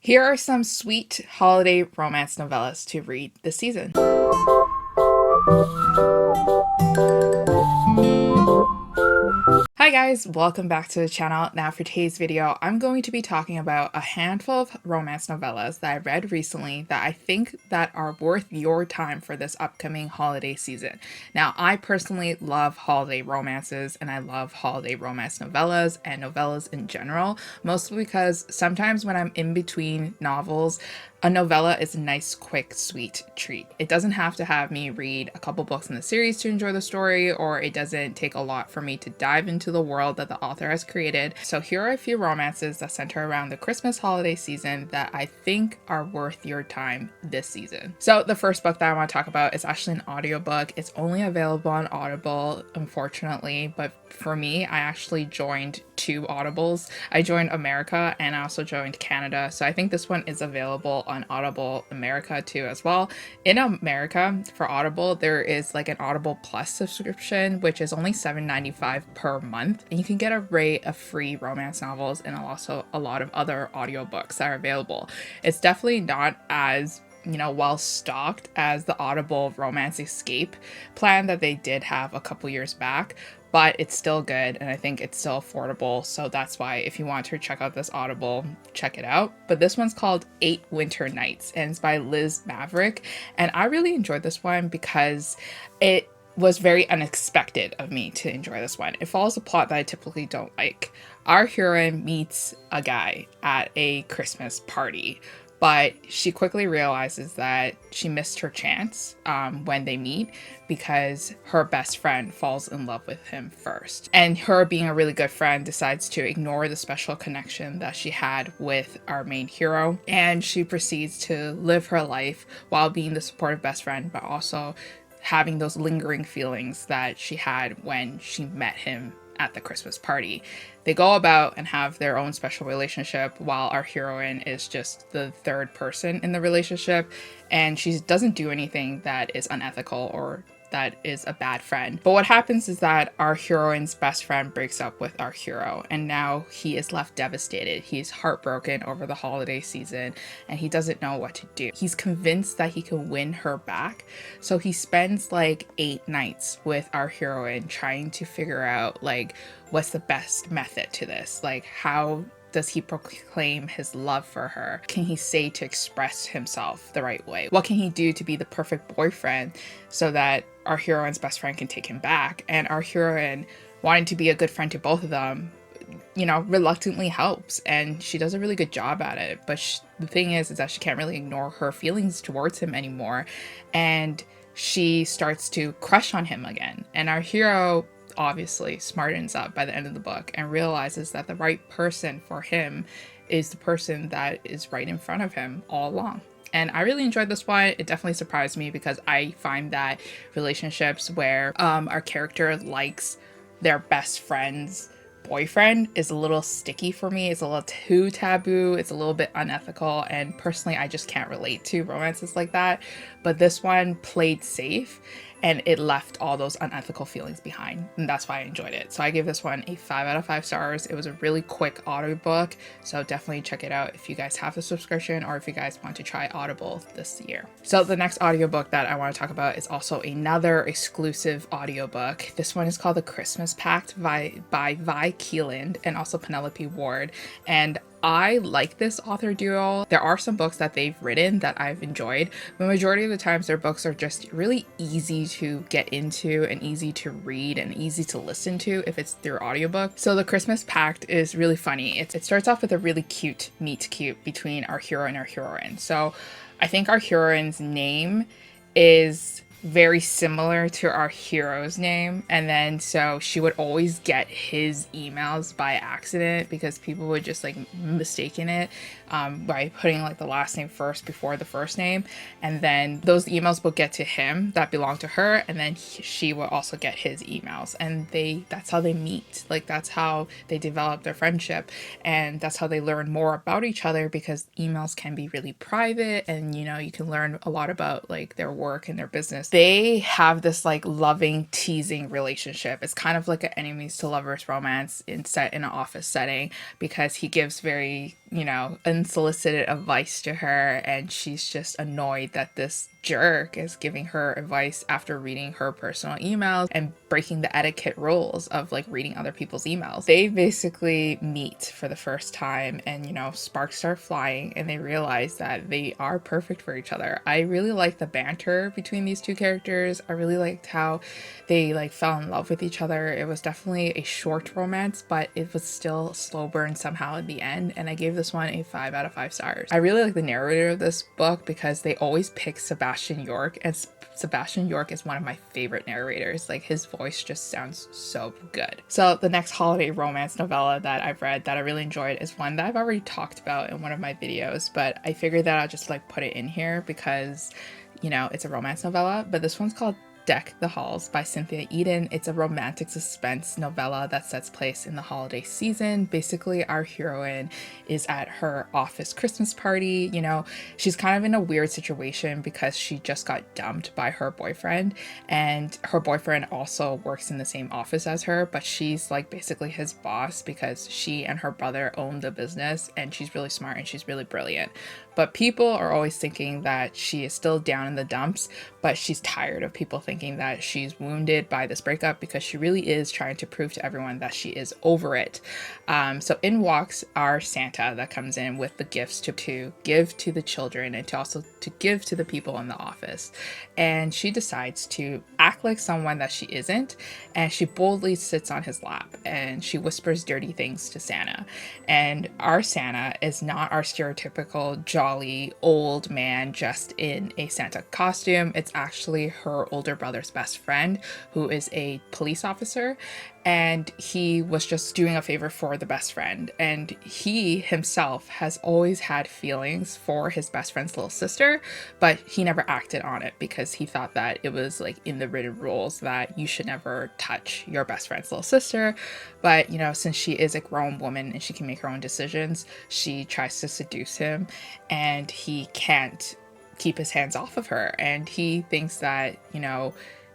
Here are some sweet holiday romance novellas to read this season. Hi guys, welcome back to the channel. Now for today's video, I'm going to be talking about a handful of romance novellas that I read recently that I think that are worth your time for this upcoming holiday season. Now, I personally love holiday romances and I love holiday romance novellas and novellas in general, mostly because sometimes when I'm in between novels, a novella is a nice, quick, sweet treat. It doesn't have to have me read a couple books in the series to enjoy the story, or it doesn't take a lot for me to dive into the world that the author has created. So here are a few romances that center around the Christmas holiday season that I think are worth your time this season. So the first book that I want to talk about is actually an audiobook. It's only available on Audible, unfortunately, but for me, I actually joined two Audibles. I joined America and I also joined Canada. So I think this one is available on Audible America too as well. In America, for Audible, there is like an Audible Plus subscription, which is only $7.95 per month. And you can get an array of free romance novels and also a lot of other audiobooks that are available. It's definitely not as well stocked as the Audible Romance Escape plan that they did have a couple years back, but it's still good and I think it's still affordable. So that's why if you want to check out this Audible, check it out. But this one's called 8 Winter Nights and it's by Liz Maverick. And I really enjoyed this one because it was very unexpected of me to enjoy this one. It follows a plot that I typically don't like. Our heroine meets a guy at a Christmas party, but she quickly realizes that she missed her chance when they meet because her best friend falls in love with him first. And her being a really good friend decides to ignore the special connection that she had with our main hero. And she proceeds to live her life while being the supportive best friend, but also having those lingering feelings that she had when she met him at the Christmas party. They go about and have their own special relationship while our heroine is just the third person in the relationship, and she doesn't do anything that is unethical or that is a bad friend. But what happens is that our heroine's best friend breaks up with our hero and now he is left devastated. He's heartbroken over the holiday season and he doesn't know what to do. He's convinced that he can win her back. So he spends like 8 nights with our heroine trying to figure out like what's the best method to this. Like how does he proclaim his love for her? Can he say to express himself the right way? What can he do to be the perfect boyfriend so that our heroine's best friend can take him back? And our heroine, wanting to be a good friend to both of them, reluctantly helps. And she does a really good job at it. But the thing is that she can't really ignore her feelings towards him anymore. And she starts to crush on him again. And our hero obviously smartens up by the end of the book and realizes that the right person for him is the person that is right in front of him all along. And I really enjoyed this one. It definitely surprised me because I find that relationships where our character likes their best friend's boyfriend is a little sticky for me. It's a little too taboo. It's a little bit unethical. And personally, I just can't relate to romances like that. But this one played safe and it left all those unethical feelings behind. And that's why I enjoyed it. So I gave this one a 5 out of 5 stars. It was a really quick audiobook. So definitely check it out if you guys have the subscription or if you guys want to try Audible this year. So the next audiobook that I want to talk about is also another exclusive audiobook. This one is called The Christmas Pact by Vi Keeland and also Penelope Ward. And I like this author duo. There are some books that they've written that I've enjoyed. The majority of the times their books are just really easy to get into and easy to read and easy to listen to if it's through audiobook. So The Christmas Pact is really funny. It starts off with a really cute meet cute between our hero and our heroine. So I think our heroine's name is very similar to our hero's name, and then so she would always get his emails by accident because people would just like mistaken it by putting like the last name first before the first name, and then those emails would get to him that belong to her, and then she will also get his emails, and that's how they meet. Like that's how they develop their friendship, and that's how they learn more about each other because emails can be really private, and you can learn a lot about like their work and their business. They have this like loving teasing relationship. It's kind of like an enemies to lovers romance set in an office setting because he gives very a unsolicited advice to her, and she's just annoyed that this jerk is giving her advice after reading her personal emails and breaking the etiquette rules of like reading other people's emails. They basically meet for the first time, and sparks start flying, and they realize that they are perfect for each other. I really like the banter between these two characters. I really liked how they like fell in love with each other. It was definitely a short romance, but it was still slow burn somehow in the end, and I gave this one a 5 out of 5 stars. I really like the narrator of this book because they always pick Sebastian York, and Sebastian York is one of my favorite narrators. Like, his voice just sounds so good. So the next holiday romance novella that I've read that I really enjoyed is one that I've already talked about in one of my videos, but I figured that I'll just like put it in here because it's a romance novella. But this one's called Deck the Halls by Cynthia Eden. It's a romantic suspense novella that sets place in the holiday season. Basically, our heroine is at her office Christmas party. She's kind of in a weird situation because she just got dumped by her boyfriend, and her boyfriend also works in the same office as her, but she's like basically his boss because she and her brother own the business, and she's really smart and she's really brilliant. But people are always thinking that she is still down in the dumps, but she's tired of people thinking that she's wounded by this breakup because she really is trying to prove to everyone that she is over it. So in walks our Santa that comes in with the gifts to give to the children and to also to give to the people in the office. And she decides to act like someone that she isn't, and she boldly sits on his lap and she whispers dirty things to Santa. And our Santa is not our stereotypical jolly old man just in a Santa costume. It's actually her older brother's best friend, who is a police officer, and he was just doing a favor for the best friend. And he himself has always had feelings for his best friend's little sister, but he never acted on it because he thought that it was like in the written rules that you should never touch your best friend's little sister. But since she is a grown woman and she can make her own decisions, she tries to seduce him, and he can't keep his hands off of her. And he thinks that,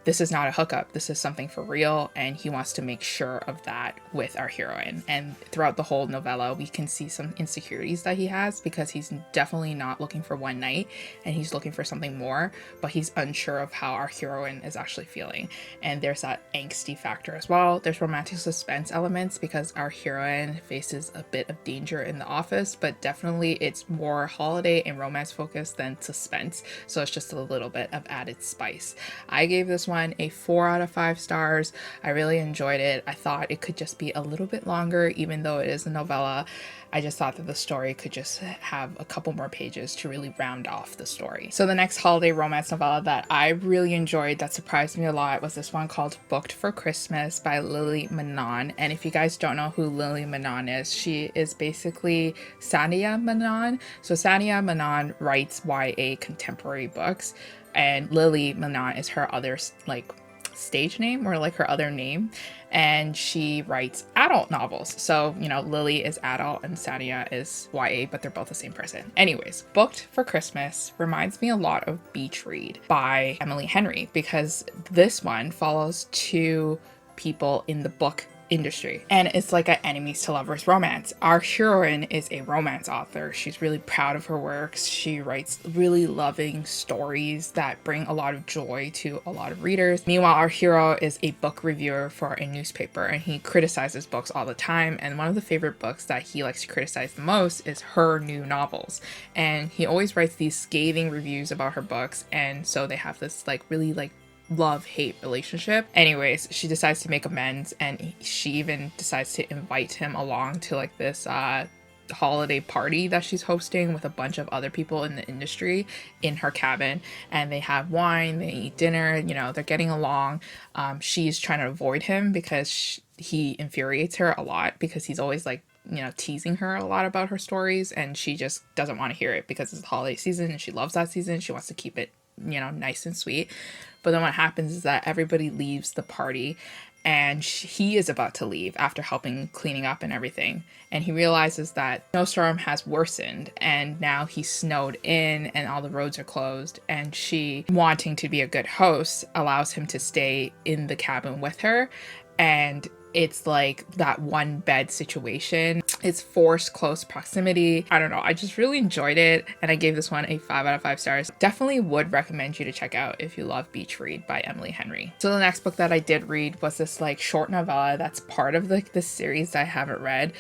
this is not a hookup, this is something for real, and he wants to make sure of that with our heroine. And throughout the whole novella, we can see some insecurities that he has because he's definitely not looking for one night and he's looking for something more, but he's unsure of how our heroine is actually feeling. And there's that angsty factor as well. There's romantic suspense elements because our heroine faces a bit of danger in the office, but definitely it's more holiday and romance focused than suspense, so it's just a little bit of added spice. I gave this one a 4 out of 5 stars. I really enjoyed it. I thought it could just be a little bit longer, even though it is a novella. I just thought that the story could just have a couple more pages to really round off the story. So the next holiday romance novella that I really enjoyed that surprised me a lot was this one called Booked for Christmas by Lily Manon. And if you guys don't know who Lily Manon is, she is basically Sania Manon. So Sania Manon writes YA contemporary books, and Lily Manon is her other like stage name or like her other name, and she writes adult novels. So Lily is adult and Sania is YA, but they're both the same person. Anyways, Booked for Christmas reminds me a lot of Beach Read by Emily Henry because this one follows two people in the book industry, and it's like an enemies to lovers romance. Our heroine is a romance author. She's really proud of her works. She writes really loving stories that bring a lot of joy to a lot of readers. Meanwhile, our hero is a book reviewer for a newspaper, and he criticizes books all the time, and one of the favorite books that he likes to criticize the most is her new novels, and he always writes these scathing reviews about her books, and so they have this like really like love-hate relationship. Anyways, she decides to make amends, and she even decides to invite him along to like this holiday party that she's hosting with a bunch of other people in the industry in her cabin, and they have wine, they eat dinner, they're getting along. She's trying to avoid him because he infuriates her a lot because he's always like teasing her a lot about her stories, and she just doesn't want to hear it because it's the holiday season and she loves that season. She wants to keep it nice and sweet. But then what happens is that everybody leaves the party, and he is about to leave after helping cleaning up and everything. And he realizes that snowstorm has worsened, and now he's snowed in and all the roads are closed. And she, wanting to be a good host, allows him to stay in the cabin with her. And it's like that one bed situation. It's forced close proximity. I don't know. I just really enjoyed it, and I gave this one a 5 out of 5 stars. Definitely would recommend you to check out if you love Beach Read by Emily Henry. So the next book that I did read was this like short novella that's part of like this series that I haven't read.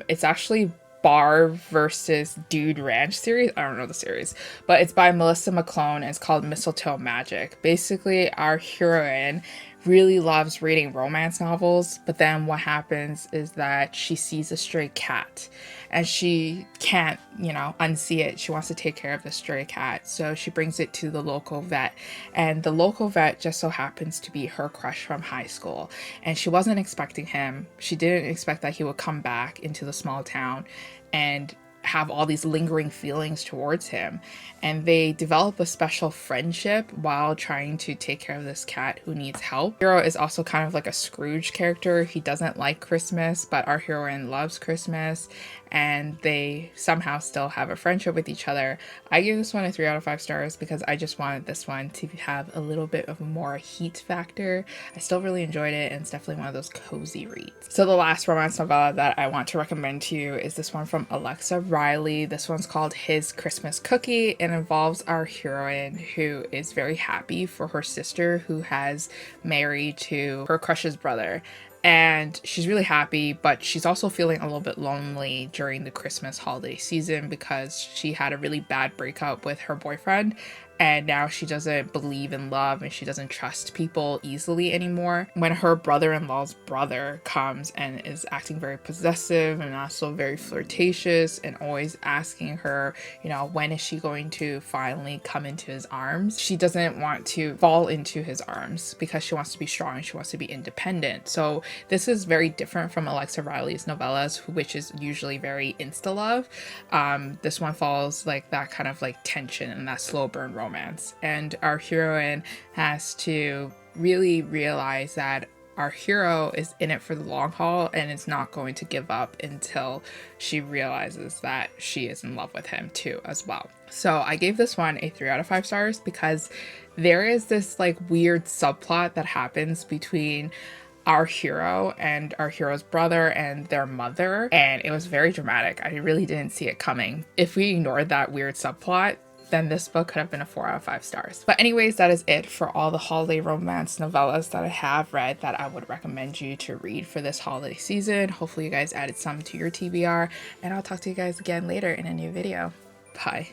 It's actually Bar versus Dude Ranch series. I don't know the series, but it's by Melissa McClone and it's called Mistletoe Magic. Basically, our heroine really loves reading romance novels, but then what happens is that she sees a stray cat and she can't, you know, unsee it. She wants to take care of the stray cat, so she brings it to the local vet, and the local vet just so happens to be her crush from high school, and she wasn't expecting him. She didn't expect that he would come back into the small town and have all these lingering feelings towards him, and they develop a special friendship while trying to take care of this cat who needs help. Hero is also kind of like a Scrooge character. He doesn't like Christmas, but our heroine loves Christmas, and they somehow still have a friendship with each other. I gave this one a 3 out of 5 stars because I just wanted this one to have a little bit of a more heat factor. I still really enjoyed it, and it's definitely one of those cozy reads. So the last romance novella that I want to recommend to you is this one from Alexa Riley. This one's called His Christmas Cookie and involves our heroine who is very happy for her sister who has married to her crush's brother. And she's really happy, but she's also feeling a little bit lonely during the Christmas holiday season because she had a really bad breakup with her boyfriend, and now she doesn't believe in love and she doesn't trust people easily anymore. When her brother-in-law's brother comes and is acting very possessive and also very flirtatious and always asking her, you know, when is she going to finally come into his arms, she doesn't want to fall into his arms because she wants to be strong and she wants to be independent. So this is very different from Alexa Riley's novellas, which is usually very insta-love. This one follows like that kind of like tension and that slow burn romance. And our heroine has to really realize that our hero is in it for the long haul and is not going to give up until she realizes that she is in love with him too as well. So I gave this one a 3 out of 5 stars because there is this like weird subplot that happens between our hero and our hero's brother and their mother, and it was very dramatic. I really didn't see it coming. If we ignored that weird subplot, then this book could have been a 4 out of 5 stars. But anyways, that is it for all the holiday romance novellas that I have read that I would recommend you to read for this holiday season. Hopefully you guys added some to your TBR, and I'll talk to you guys again later in a new video. Bye.